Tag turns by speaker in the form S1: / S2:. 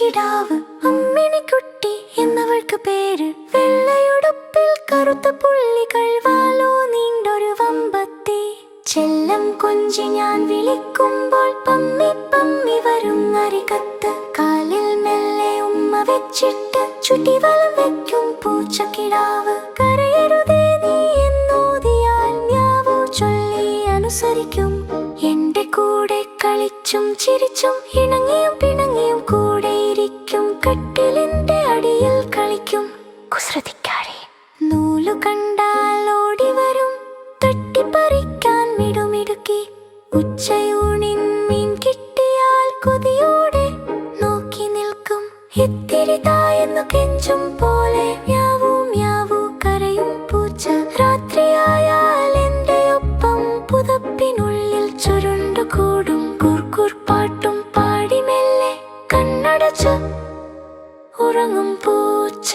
S1: പൂച്ചക്കിടാവ് അമ്മിണിക്കുട്ടി എന്നവൾക്ക് പേര്. വെള്ളയുടുപ്പിൽ കറുത്ത പുള്ളികൾ, വാലോ നീണ്ടൊരു വമ്പത്തി. ചെല്ലം കൊഞ്ചി ഞാൻ വിളിക്കുമ്പോൾ പമ്മി പമ്മി വരും അരികത്ത്. കാലിൽ മെല്ലെ ഉമ്മ വെച്ചിട്ട് ചുറ്റിവലം വെക്കും പൂച്ചക്കിടാവ്. കരയരുതേ നീ എന്നോതിയാൽ മ്യാവൂ ചൊല്ലി അനുസരിക്കും. എന്റെ കൂടെ കളിച്ചും ചിരിച്ചും ഇണങ്ങിയും പിണങ്ങിയും കൂടെയിരിക്കും. കട്ടിലിന്റെ അടിയിൽ കളിക്കും കുസൃതിക്കാരി. നൂലു കണ്ടാൽ ഓടി വരും, തട്ടിപ്പറിക്കാൻ മിടുമിടുക്കി. ഉച്ചയൂണിൻ മീൻ കിട്ടിയാൽ കൊതിയോടെ നോക്കി നിൽക്കും. ഇത്തിരി തായെന്നു കെഞ്ചും പോലെ മ്യാവൂ മ്യാവൂ കരയും പൂച്ച. രാത്രിയായാൽ എന്റെ ഒപ്പം പുതപ്പിനുള്ളിൽ ചുരുണ്ടുകൂടും. കുർക്കുർ പാട്ടും പാടി മെല്ലെ കണ്ണടച്ച് ഉറങ്ങും പൂച്ച.